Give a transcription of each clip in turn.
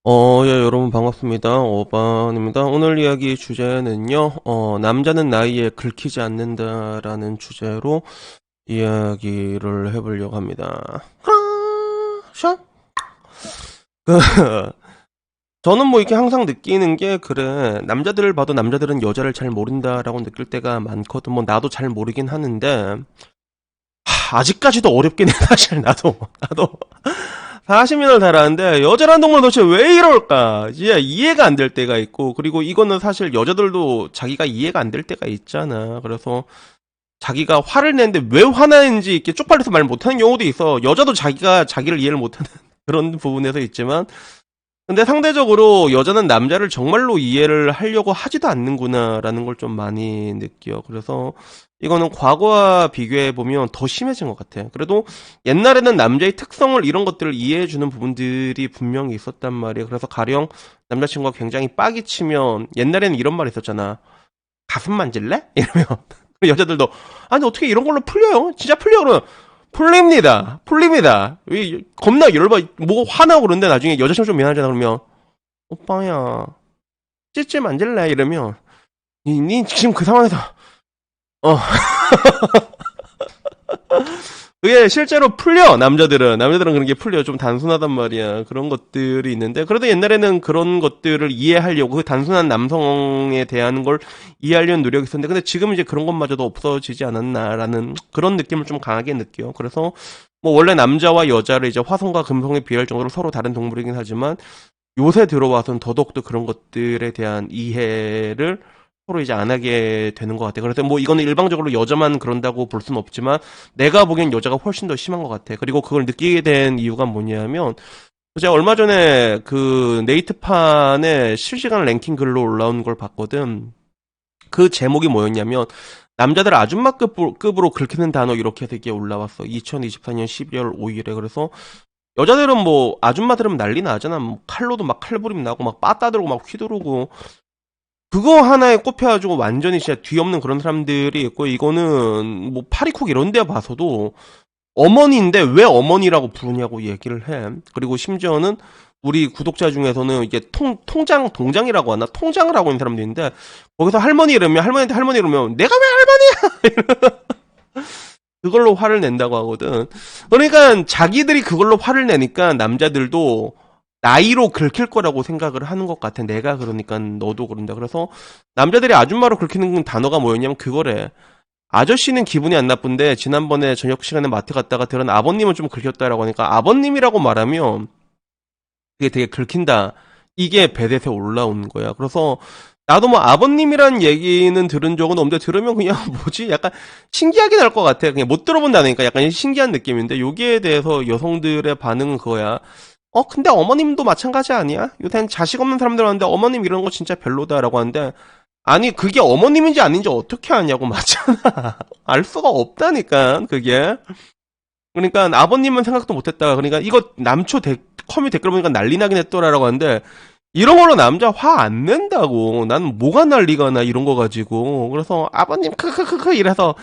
예, 여러분 반갑습니다. 오반입니다. 오늘 이야기 주제는요, 남자는 나이에 긁히지 않는다라는 주제로 이야기를 해보려고 합니다. 샤? 그, 저는 뭐 이렇게 항상 느끼는 게, 그래, 남자들을 봐도 남자들은 여자를 잘 모른다라고 느낄 때가 많거든. 뭐, 나도 잘 모르긴 하는데, 아직까지도 어렵긴 해, 사실, 나도. 40년을 살았는데 여자란 동물 도대체 왜 이럴까? 이제 이해가 안 될 때가 있고, 그리고 이거는 사실 여자들도 자기가 이해가 안 될 때가 있잖아. 그래서 자기가 화를 내는데 왜 화나는지 이렇게 쪽팔려서 말 못하는 경우도 있어. 여자도 자기가 자기를 이해를 못하는 그런 부분에서 있지만, 근데 상대적으로 여자는 남자를 정말로 이해를 하려고 하지도 않는구나라는 걸 좀 많이 느껴. 그래서 이거는 과거와 비교해 보면 더 심해진 것 같아. 그래도 옛날에는 남자의 특성을, 이런 것들을 이해해주는 부분들이 분명히 있었단 말이야. 그래서 가령 남자친구가 굉장히 빡이 치면 옛날에는 이런 말 있었잖아. 가슴 만질래? 이러면 여자들도, 아니 어떻게 이런 걸로 풀려요? 진짜 풀려? 그러면 풀립니다. 풀립니다. 겁나 열받, 뭐 화나고 그런데 나중에 여자친구 좀 미안하잖아. 그러면, 오빠야, 찌찌 만질래? 이러면, 니 지금 그 상황에서, 어, 그게 실제로 풀려, 남자들은. 남자들은 그런 게 풀려. 좀 단순하단 말이야. 그런 것들이 있는데, 그래도 옛날에는 그런 것들을 이해하려고, 그 단순한 남성에 대한 걸 이해하려는 노력이 있었는데, 근데 지금 이제 그런 것마저도 없어지지 않았나라는 그런 느낌을 좀 강하게 느껴. 그래서, 뭐 원래 남자와 여자를 이제 화성과 금성에 비할 정도로 서로 다른 동물이긴 하지만, 요새 들어와서는 더더욱더 그런 것들에 대한 이해를 서로 이제 안 하게 되는 것 같아. 그래서 뭐 이거는 일방적으로 여자만 그런다고 볼 수는 없지만, 내가 보기엔 여자가 훨씬 더 심한 것 같아. 그리고 그걸 느끼게 된 이유가 뭐냐면, 제가 얼마 전에 그 네이트판에 실시간 랭킹 글로 올라온 걸 봤거든. 그 제목이 뭐였냐면, 남자들 아줌마급으로 긁히는 단어, 이렇게 해서 이게 올라왔어. 2024년 12월 5일에. 그래서 여자들은 뭐 아줌마들은 난리 나잖아. 뭐 칼로도 막 칼부림 나고 막 빠따들고 막 휘두르고, 그거 하나에 꼽혀가지고 완전히 진짜 뒤없는 그런 사람들이 있고, 이거는 뭐 파리콕 이런 데 봐서도 어머니인데 왜 어머니라고 부르냐고 얘기를 해. 그리고 심지어는 우리 구독자 중에서는 이게 동장이라고 하나? 통장을 하고 있는 사람도 있는데, 거기서 할머니 이러면, 할머니한테 할머니 이러면, 내가 왜 할머니야! 그걸로 화를 낸다고 하거든. 그러니까 자기들이 그걸로 화를 내니까 남자들도 나이로 긁힐 거라고 생각을 하는 것 같아. 내가 그러니까 너도 그런다. 그래서 남자들이 아줌마로 긁히는 단어가 뭐였냐면 그거래. 아저씨는 기분이 안 나쁜데 지난번에 저녁 시간에 마트 갔다가 들은 아버님은 좀 긁혔다라고 하니까, 아버님이라고 말하면 그게 되게 긁힌다. 이게 배댓에 올라오는 거야. 그래서 나도 뭐 아버님이란 얘기는 들은 적은 없는데, 들으면 그냥 뭐지? 약간 신기하긴 할 것 같아. 그냥 못 들어본다니까 약간 신기한 느낌인데, 여기에 대해서 여성들의 반응은 그거야. 근데 어머님도 마찬가지 아니야? 요새는 자식 없는 사람들 하는데 어머님 이런 거 진짜 별로다라고 하는데, 아니 그게 어머님인지 아닌지 어떻게 아냐고. 맞잖아. 알 수가 없다니까 그게. 그러니까 아버님은 생각도 못했다. 그러니까 이거 남초 커뮤 댓글 보니까 난리 나긴 했더라라고 하는데, 이런 걸로 남자 화 안 낸다고. 난 뭐가 난리가 나 이런 거 가지고. 그래서 아버님 크크크크 이래서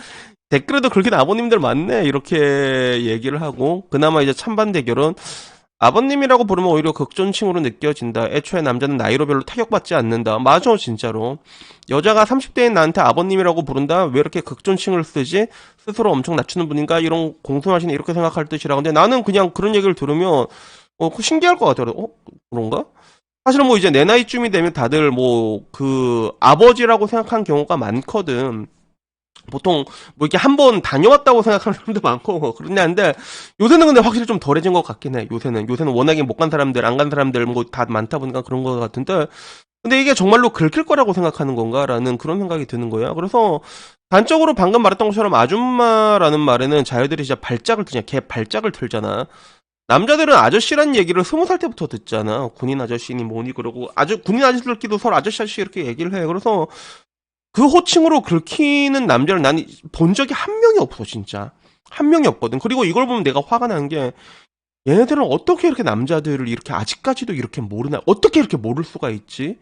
댓글에도 그렇게 아버님들 많네 이렇게 얘기를 하고, 그나마 이제 찬반 대결은 아버님이라고 부르면 오히려 극존칭으로 느껴진다. 애초에 남자는 나이로 별로 타격받지 않는다. 맞아, 진짜로. 여자가 30대인 나한테 아버님이라고 부른다? 왜 이렇게 극존칭을 쓰지? 스스로 엄청 낮추는 분인가? 이런 공손하시네, 이렇게 생각할 뜻이라. 근데 나는 그냥 그런 얘기를 들으면, 그거 신기할 것 같아. 그런가? 사실은 뭐 이제 내 나이쯤이 되면 다들 뭐 그 아버지라고 생각하는 경우가 많거든. 보통 뭐 이렇게 한 번 다녀왔다고 생각하는 사람도 많고 그런데 한데, 요새는 근데 확실히 좀 덜해진 것 같긴 해. 요새는 워낙에 못 간 사람들, 안 간 사람들 뭐 다 많다 보니까 그런 것 같은데, 근데 이게 정말로 긁힐 거라고 생각하는 건가라는 그런 생각이 드는 거야. 그래서 단적으로 방금 말했던 것처럼 아줌마라는 말에는 자유들이 진짜 발작을 드냐, 개 발작을 틀잖아. 남자들은 아저씨란 얘기를 20살 때부터 듣잖아. 군인 아저씨니 뭐니 그러고, 군인 아저씨들끼리도 서로 아저씨 아저씨 이렇게 얘기를 해. 그래서 그 호칭으로 긁히는 남자를 난 본 적이 한 명이 없어, 진짜. 한 명이 없거든. 그리고 이걸 보면 내가 화가 나는 게, 얘네들은 어떻게 이렇게 남자들을 이렇게 아직까지도 이렇게 모르나? 어떻게 이렇게 모를 수가 있지?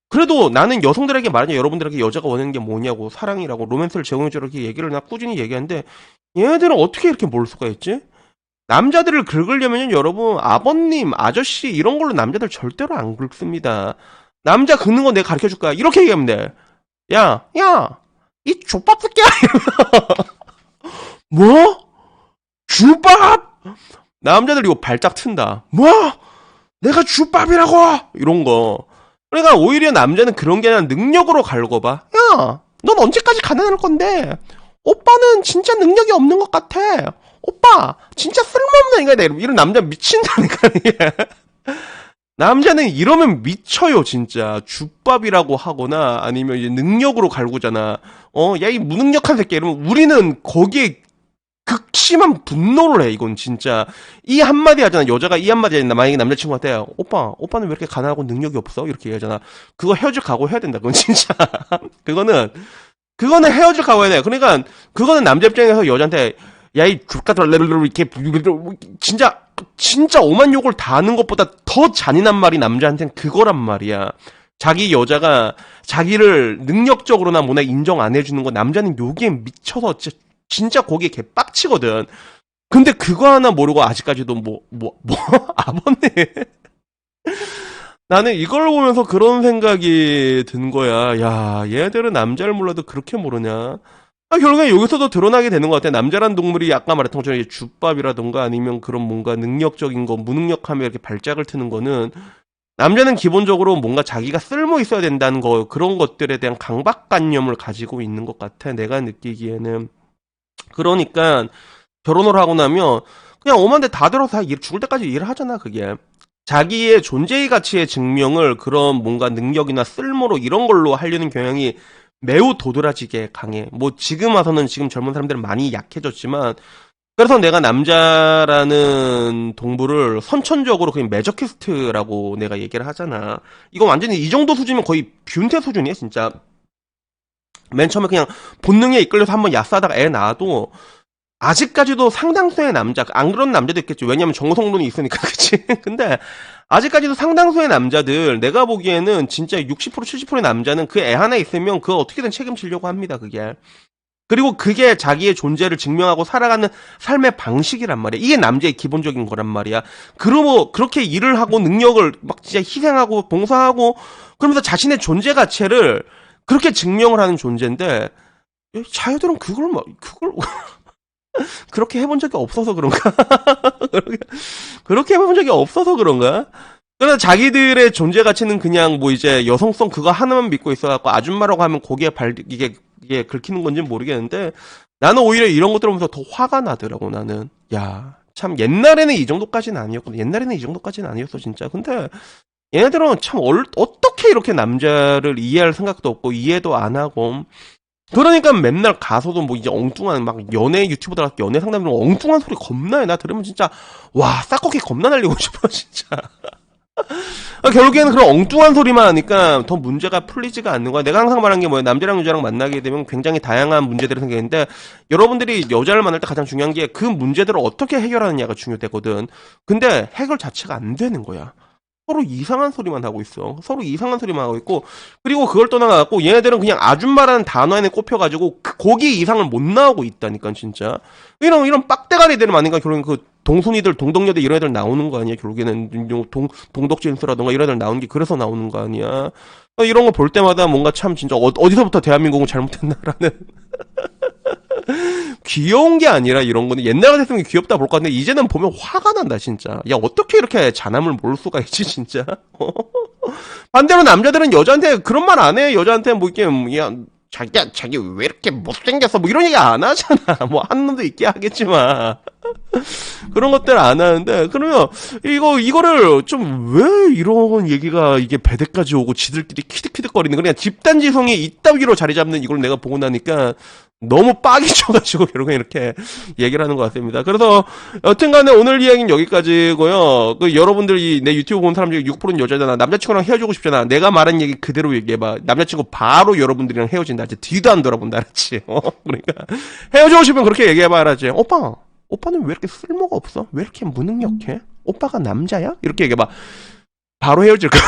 그래도 나는 여성들에게 말하냐, 여러분들에게 여자가 원하는 게 뭐냐고, 사랑이라고, 로맨스를 제공해주라고 이렇게 얘기를 나 꾸준히 얘기하는데, 얘네들은 어떻게 이렇게 모를 수가 있지? 남자들을 긁으려면 여러분 아버님, 아저씨 이런 걸로 남자들 절대로 안 긁습니다. 남자 긁는 거 내가 가르쳐 줄 거야. 이렇게 얘기하면 돼. 야, 야, 이 족밥 새끼야. 뭐? 주밥? 남자들 이거 발작 튼다. 뭐? 내가 주밥이라고? 이런 거. 그러니까 오히려 남자는 그런 게 아니라 능력으로 갈고 봐. 야, 넌 언제까지 가난할 건데? 오빠는 진짜 능력이 없는 것 같아. 오빠, 진짜 쓸모없는 인간이다. 이런 남자 미친다니까, 이게. 남자는 이러면 미쳐요, 진짜. 주밥이라고 하거나 아니면 이제 능력으로 갈구잖아. 야, 이 무능력한 새끼. 이러면 우리는 거기에 극심한 분노를 해, 이건 진짜. 이 한마디 하잖아. 여자가 이 한마디 하잖아. 만약에 남자친구한테, 오빠는 왜 이렇게 가난하고 능력이 없어? 이렇게 얘기하잖아. 그거 헤어질 각오 해야 된다, 그건 진짜. 그거는 헤어질 각오 해야 돼. 그러니까, 그거는 남자 입장에서 여자한테, 야, 이 족같은 이렇게, 진짜 오만 욕을 다 하는 것보다 더 잔인한 말이 남자한테는 그거란 말이야. 자기 여자가 자기를 능력적으로나 뭐나 인정 안 해주는 거 남자는 여기에 미쳐서 진짜 거기에 개빡치거든. 근데 그거 하나 모르고 아직까지도 아버님. 나는 이걸 보면서 그런 생각이 든 거야. 야, 얘들은 남자를 몰라도 그렇게 모르냐. 결국엔 여기서도 드러나게 되는 것 같아. 남자란 동물이 아까 말했던 것처럼 주밥이라던가 아니면 그런 뭔가 능력적인 거, 무능력하면 이렇게 발작을 트는 거는 남자는 기본적으로 뭔가 자기가 쓸모 있어야 된다는 거, 그런 것들에 대한 강박관념을 가지고 있는 것 같아. 내가 느끼기에는. 그러니까 결혼을 하고 나면 그냥 오만데 다 들어서 다 죽을 때까지 일을 하잖아, 그게. 자기의 존재의 가치의 증명을 그런 뭔가 능력이나 쓸모로 이런 걸로 하려는 경향이 매우 도드라지게 강해. 뭐 지금 와서는 지금 젊은 사람들은 많이 약해졌지만 그래서 내가 남자라는 동물을 선천적으로 그냥 매저캐스트라고 내가 얘기를 하잖아. 이거 완전히 이 정도 수준이면 거의 뷰인테 수준이야, 진짜. 맨 처음에 그냥 본능에 이끌려서 한번 야싸다가 애 낳아도 아직까지도 상당수의 남자, 안 그런 남자도 있겠지. 왜냐면 정성론이 있으니까, 그치? 근데 아직까지도 상당수의 남자들, 내가 보기에는 진짜 60% 70%의 남자는 그 애 하나 있으면 그거 어떻게든 책임지려고 합니다, 그게. 그리고 그게 자기의 존재를 증명하고 살아가는 삶의 방식이란 말이야. 이게 남자의 기본적인 거란 말이야. 그러고 그렇게 일을 하고 능력을 막 진짜 희생하고 봉사하고 그러면서 자신의 존재 가치를 그렇게 증명을 하는 존재인데 자유들은 그걸 그렇게 해본 적이 없어서 그런가? 그렇게 해본 적이 없어서 그런가? 그러나 자기들의 존재 가치는 그냥 뭐 이제 여성성 그거 하나만 믿고 있어갖고 아줌마라고 하면 거기에 이게 긁히는 건지 모르겠는데 나는 오히려 이런 것들 보면서 더 화가 나더라고, 나는. 야, 참 옛날에는 이 정도까지는 아니었거든. 옛날에는 이 정도까지는 아니었어, 진짜. 근데 얘네들은 참 어떻게 이렇게 남자를 이해할 생각도 없고 이해도 안 하고 그러니까 맨날 가서도 뭐 이제 엉뚱한 막 연애 유튜브들 연애 상담들 엉뚱한 소리 겁나 해. 나 들으면 진짜 와 싹거기 겁나 날리고 싶어 진짜. 결국에는 그런 엉뚱한 소리만 하니까 더 문제가 풀리지가 않는 거야. 내가 항상 말한 게 뭐야. 남자랑 여자랑 만나게 되면 굉장히 다양한 문제들이 생기는데 여러분들이 여자를 만날 때 가장 중요한 게 그 문제들을 어떻게 해결하느냐가 중요되거든. 근데 해결 자체가 안 되는 거야. 서로 이상한 소리만 하고 있어. 서로 이상한 소리만 하고 있고 그리고 그걸 떠나가고 얘네들은 그냥 아줌마라는 단어에 꼽혀가지고 거기 이상을 못 나오고 있다니까 진짜. 이런 빡대가리들은 아닌가. 결국엔 그 동순이들 동덕여대 이런 애들 나오는 거 아니야. 결국에는 동덕진수라던가 이런 애들 나오는 게 그래서 나오는 거 아니야. 이런 거 볼 때마다 뭔가 참 진짜 어디서부터 대한민국은 잘못했나라는 귀여운 게 아니라 이런 거는 옛날 같았으면 귀엽다 볼 것 같은데 이제는 보면 화가 난다 진짜. 야 어떻게 이렇게 잔함을 모를 수가 있지 진짜. 반대로 남자들은 여자한테 그런 말 안 해. 여자한테 뭐 이렇게 야 자기 왜 이렇게 못생겼어 뭐 이런 얘기 안 하잖아. 뭐 하는 놈도 있게 하겠지만 그런 것들 안 하는데 그러면 이거를 좀 왜 이런 얘기가 이게 배대까지 오고 지들끼리 키득키득거리는 그냥 집단지성이 이따위로 자리 잡는 이걸 내가 보고 나니까 너무 빡이 쳐가지고 결국엔 이렇게 얘기를 하는 것 같습니다. 그래서 여튼간에 오늘 이야기는 여기까지고요. 여러분들이 내 유튜브 본 사람 중에 6%는 여자잖아. 남자친구랑 헤어지고 싶잖아. 내가 말한 얘기 그대로 얘기해봐. 남자친구 바로 여러분들이랑 헤어진다. 이제 뒤도 안 돌아본다. 알았지? 그러니까 헤어지고 싶으면 그렇게 얘기해봐. 알았지? 오빠는 왜 이렇게 쓸모가 없어? 왜 이렇게 무능력해? 오빠가 남자야? 이렇게 얘기해봐. 바로 헤어질 거야.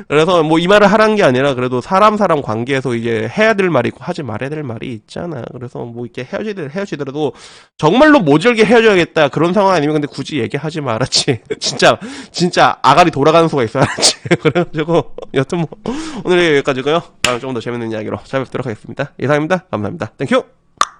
그래서 뭐 이 말을 하라는 게 아니라 그래도 사람 관계에서 이게 해야 될 말이 있고 하지 말아야 될 말이 있잖아. 그래서 뭐 이렇게 헤어지더라도 정말로 모질게 헤어져야겠다 그런 상황 아니면 근데 굳이 얘기하지 말았지. 진짜 아가리 돌아가는 수가 있어야지. 그래가지고 여튼 뭐 오늘 여기까지고요. 다음에 조금 더 재밌는 이야기로 찾아뵙도록 하겠습니다. 이상입니다. 감사합니다. 땡큐.